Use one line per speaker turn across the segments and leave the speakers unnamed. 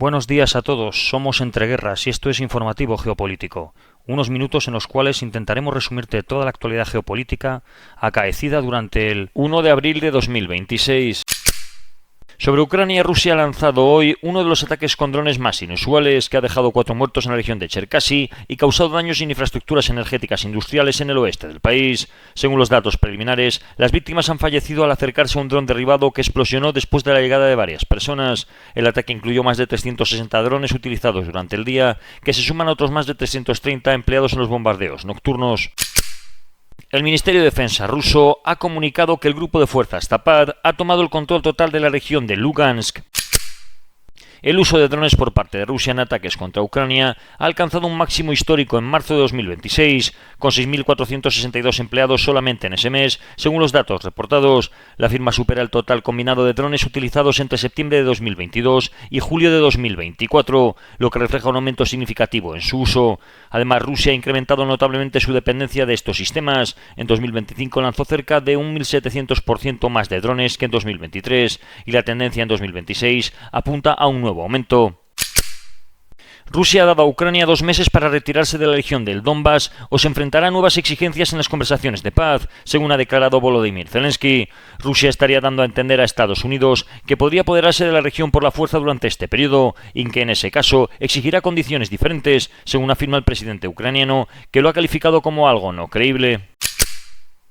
Buenos días a todos, somos Entre Guerras y esto es Informativo Geopolítico, unos minutos en los cuales intentaremos resumirte toda la actualidad geopolítica acaecida durante el 1 de abril de 2026. Sobre Ucrania, Rusia ha lanzado hoy uno de los ataques con drones más inusuales que ha dejado 4 muertos en la región de Cherkasy y causado daños en infraestructuras energéticas industriales en el oeste del país. Según los datos preliminares, las víctimas han fallecido al acercarse a un dron derribado que explosionó después de la llegada de varias personas. El ataque incluyó más de 360 drones utilizados durante el día, que se suman a otros más de 330 empleados en los bombardeos nocturnos. El Ministerio de Defensa ruso ha comunicado que el grupo de fuerzas Zapad ha tomado el control total de la región de Lugansk. El uso de drones por parte de Rusia en ataques contra Ucrania ha alcanzado un máximo histórico en marzo de 2026, con 6.462 empleados solamente en ese mes, según los datos reportados. La firma supera el total combinado de drones utilizados entre septiembre de 2022 y julio de 2024, lo que refleja un aumento significativo en su uso. Además, Rusia ha incrementado notablemente su dependencia de estos sistemas. En 2025 lanzó cerca de un 1.700% más de drones que en 2023, y la tendencia en 2026 apunta a un nuevo aumento. Rusia ha dado a Ucrania 2 meses para retirarse de la región del Donbass o se enfrentará a nuevas exigencias en las conversaciones de paz, según ha declarado Volodymyr Zelensky. Rusia estaría dando a entender a Estados Unidos que podría apoderarse de la región por la fuerza durante este periodo y que en ese caso exigirá condiciones diferentes, según afirma el presidente ucraniano, que lo ha calificado como algo no creíble.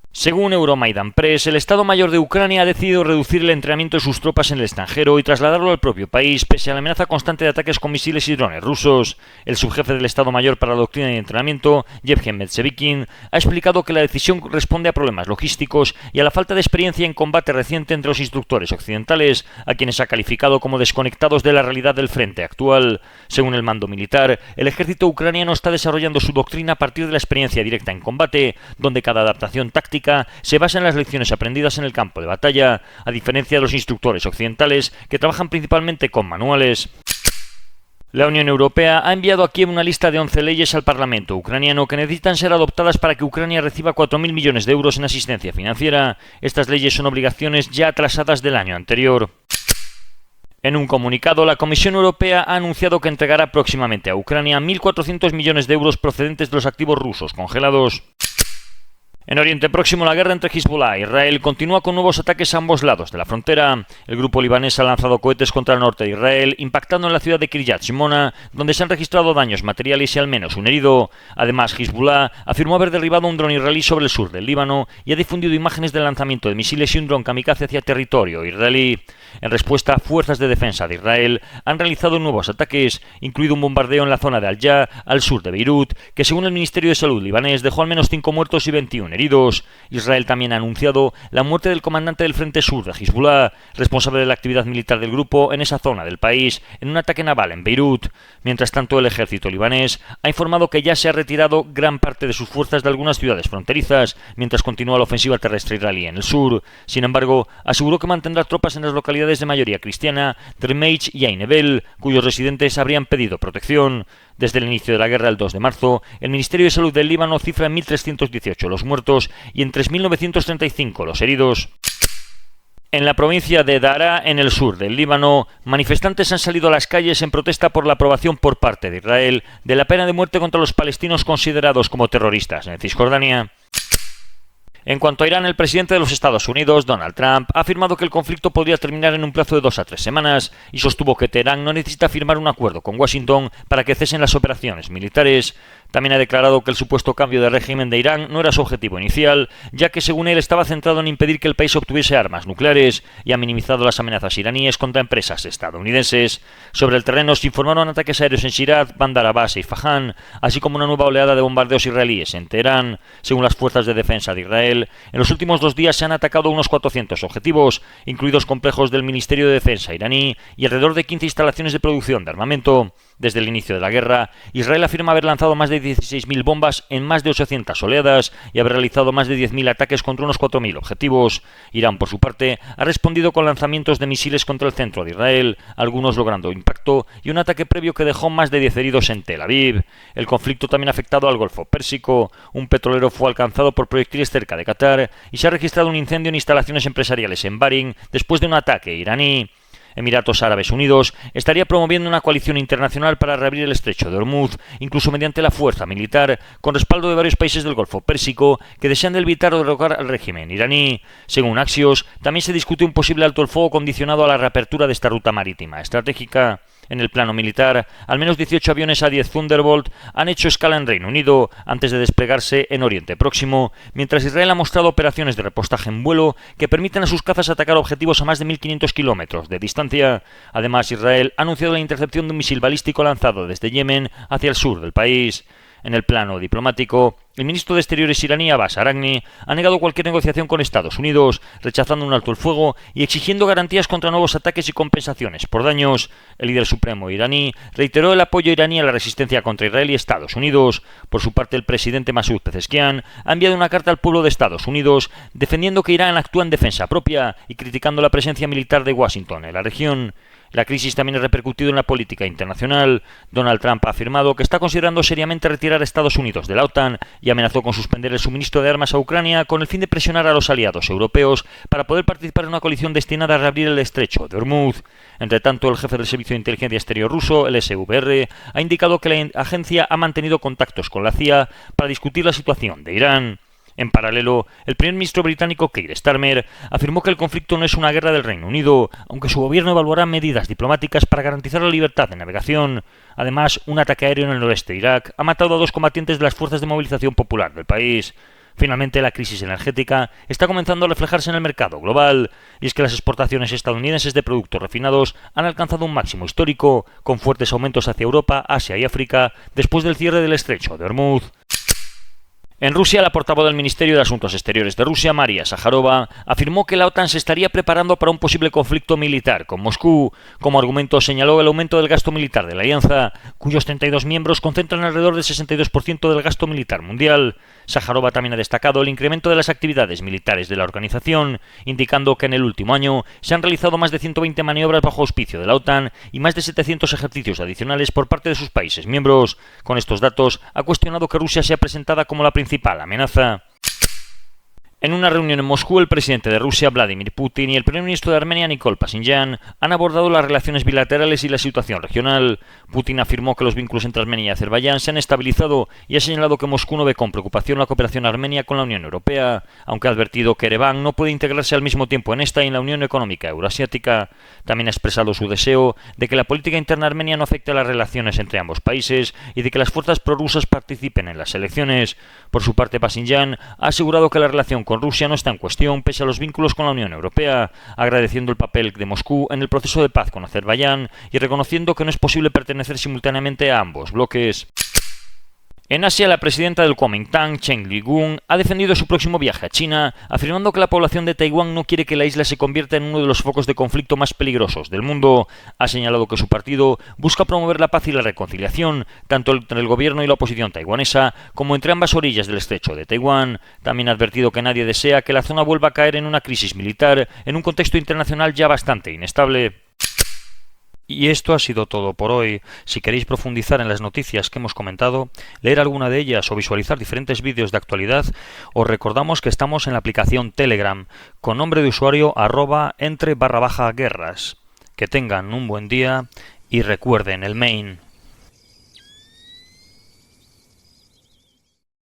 Según Euromaidan Press, el Estado Mayor de Ucrania ha decidido reducir el entrenamiento de sus tropas en el extranjero y trasladarlo al propio país, pese a la amenaza constante de ataques con misiles y drones rusos. El subjefe del Estado Mayor para la Doctrina y Entrenamiento, Yevhen Metsevikin, ha explicado que la decisión responde a problemas logísticos y a la falta de experiencia en combate reciente entre los instructores occidentales, a quienes ha calificado como desconectados de la realidad del frente actual. Según el mando militar, el ejército ucraniano está desarrollando su doctrina a partir de la experiencia directa en combate, donde cada adaptación táctica se basa en las lecciones aprendidas en el campo de batalla, a diferencia de los instructores occidentales que trabajan principalmente con manuales. La Unión Europea ha enviado a Kiev una lista de 11 leyes al Parlamento ucraniano que necesitan ser adoptadas para que Ucrania reciba 4.000 millones de euros en asistencia financiera. Estas leyes son obligaciones ya atrasadas del año anterior. En un comunicado, la Comisión Europea ha anunciado que entregará próximamente a Ucrania 1.400 millones de euros procedentes de los activos rusos congelados. En Oriente Próximo, la guerra entre Hezbollah e Israel continúa con nuevos ataques a ambos lados de la frontera. El grupo libanés ha lanzado cohetes contra el norte de Israel, impactando en la ciudad de Kiryat Shimona, donde se han registrado daños materiales y al menos un herido. Además, Hezbollah afirmó haber derribado un dron israelí sobre el sur del Líbano y ha difundido imágenes del lanzamiento de misiles y un dron kamikaze hacia territorio israelí. En respuesta, fuerzas de defensa de Israel han realizado nuevos ataques, incluido un bombardeo en la zona de Al-Ya, al sur de Beirut, que según el Ministerio de Salud libanés dejó al menos 5 muertos y 21 heridos. Israel también ha anunciado la muerte del comandante del Frente Sur de Hezbollah, responsable de la actividad militar del grupo en esa zona del país, en un ataque naval en Beirut. Mientras tanto, el ejército libanés ha informado que ya se ha retirado gran parte de sus fuerzas de algunas ciudades fronterizas, mientras continúa la ofensiva terrestre israelí en el sur. Sin embargo, aseguró que mantendrá tropas en las localidades de mayoría cristiana, Dermeich y Ain Ebel, cuyos residentes habrían pedido protección. Desde el inicio de la guerra, el 2 de marzo, el Ministerio de Salud del Líbano cifra en 1.318 los muertos y en 3.935 los heridos. En la provincia de Daraa, en el sur del Líbano, manifestantes han salido a las calles en protesta por la aprobación por parte de Israel de la pena de muerte contra los palestinos considerados como terroristas en Cisjordania. En cuanto a Irán, el presidente de los Estados Unidos, Donald Trump, ha afirmado que el conflicto podría terminar en un plazo de 2 a 3 semanas y sostuvo que Teherán no necesita firmar un acuerdo con Washington para que cesen las operaciones militares. También ha declarado que el supuesto cambio de régimen de Irán no era su objetivo inicial, ya que según él estaba centrado en impedir que el país obtuviese armas nucleares, y ha minimizado las amenazas iraníes contra empresas estadounidenses. Sobre el terreno se informaron ataques aéreos en Shiraz, Bandar Abbas y Isfahán, así como una nueva oleada de bombardeos israelíes en Teherán. Según las fuerzas de defensa de Israel, en los últimos 2 días se han atacado unos 400 objetivos, incluidos complejos del Ministerio de Defensa iraní y alrededor de 15 instalaciones de producción de armamento. Desde el inicio de la guerra, Israel afirma haber lanzado más de 16.000 bombas en más de 800 oleadas y haber realizado más de 10.000 ataques contra unos 4.000 objetivos. Irán, por su parte, ha respondido con lanzamientos de misiles contra el centro de Israel, algunos logrando impacto y un ataque previo que dejó más de 10 heridos en Tel Aviv. El conflicto también ha afectado al Golfo Pérsico. Un petrolero fue alcanzado por proyectiles cerca de Qatar y se ha registrado un incendio en instalaciones empresariales en Bahrein después de un ataque iraní. Emiratos Árabes Unidos estaría promoviendo una coalición internacional para reabrir el estrecho de Hormuz, incluso mediante la fuerza militar, con respaldo de varios países del Golfo Pérsico que desean debilitar o derrocar al régimen iraní. Según Axios, también se discute un posible alto el fuego condicionado a la reapertura de esta ruta marítima estratégica. En el plano militar, al menos 18 aviones A-10 Thunderbolt han hecho escala en Reino Unido antes de desplegarse en Oriente Próximo, mientras Israel ha mostrado operaciones de repostaje en vuelo que permiten a sus cazas atacar objetivos a más de 1.500 kilómetros de distancia. Además, Israel ha anunciado la intercepción de un misil balístico lanzado desde Yemen hacia el sur del país. En el plano diplomático, el ministro de Exteriores iraní Abbas Aragni ha negado cualquier negociación con Estados Unidos, rechazando un alto el fuego y exigiendo garantías contra nuevos ataques y compensaciones por daños. El líder supremo iraní reiteró el apoyo iraní a la resistencia contra Israel y Estados Unidos. Por su parte, el presidente Masoud Pezeshkian ha enviado una carta al pueblo de Estados Unidos defendiendo que Irán actúa en defensa propia y criticando la presencia militar de Washington en la región. La crisis también ha repercutido en la política internacional. Donald Trump ha afirmado que está considerando seriamente retirar a Estados Unidos de la OTAN y amenazó con suspender el suministro de armas a Ucrania con el fin de presionar a los aliados europeos para poder participar en una coalición destinada a reabrir el estrecho de Hormuz. Entre tanto, el jefe del Servicio de Inteligencia Exterior ruso, el SVR, ha indicado que la agencia ha mantenido contactos con la CIA para discutir la situación de Irán. En paralelo, el primer ministro británico Keir Starmer afirmó que el conflicto no es una guerra del Reino Unido, aunque su gobierno evaluará medidas diplomáticas para garantizar la libertad de navegación. Además, un ataque aéreo en el noreste de Irak ha matado a 2 combatientes de las fuerzas de movilización popular del país. Finalmente, la crisis energética está comenzando a reflejarse en el mercado global, y es que las exportaciones estadounidenses de productos refinados han alcanzado un máximo histórico, con fuertes aumentos hacia Europa, Asia y África, después del cierre del estrecho de Hormuz. En Rusia, la portavoz del Ministerio de Asuntos Exteriores de Rusia, María Zaharova, afirmó que la OTAN se estaría preparando para un posible conflicto militar con Moscú. Como argumento señaló el aumento del gasto militar de la alianza, cuyos 32 miembros concentran alrededor del 62% del gasto militar mundial. Zaharova también ha destacado el incremento de las actividades militares de la organización, indicando que en el último año se han realizado más de 120 maniobras bajo auspicio de la OTAN y más de 700 ejercicios adicionales por parte de sus países miembros. Con estos datos, ha cuestionado que Rusia sea presentada como la principal amenaza. En una reunión en Moscú, el presidente de Rusia, Vladimir Putin, y el primer ministro de Armenia, Nikol Pashinyan, han abordado las relaciones bilaterales y la situación regional. Putin afirmó que los vínculos entre Armenia y Azerbaiyán se han estabilizado y ha señalado que Moscú no ve con preocupación la cooperación armenia con la Unión Europea, aunque ha advertido que Ereván no puede integrarse al mismo tiempo en esta y en la Unión Económica Euroasiática. También ha expresado su deseo de que la política interna armenia no afecte a las relaciones entre ambos países y de que las fuerzas prorrusas participen en las elecciones. Por su parte, Pashinyan ha asegurado que la relación con Rusia no está en cuestión pese a los vínculos con la Unión Europea, agradeciendo el papel de Moscú en el proceso de paz con Azerbaiyán y reconociendo que no es posible pertenecer simultáneamente a ambos bloques. En Asia, la presidenta del Kuomintang, Chen Li-gung, ha defendido su próximo viaje a China, afirmando que la población de Taiwán no quiere que la isla se convierta en uno de los focos de conflicto más peligrosos del mundo. Ha señalado que su partido busca promover la paz y la reconciliación, tanto entre el gobierno y la oposición taiwanesa, como entre ambas orillas del estrecho de Taiwán. También ha advertido que nadie desea que la zona vuelva a caer en una crisis militar, en un contexto internacional ya bastante inestable. Y esto ha sido todo por hoy. Si queréis profundizar en las noticias que hemos comentado, leer alguna de ellas o visualizar diferentes vídeos de actualidad, os recordamos que estamos en la aplicación Telegram, con nombre de usuario @entre_guerras. Que tengan un buen día y recuerden el main.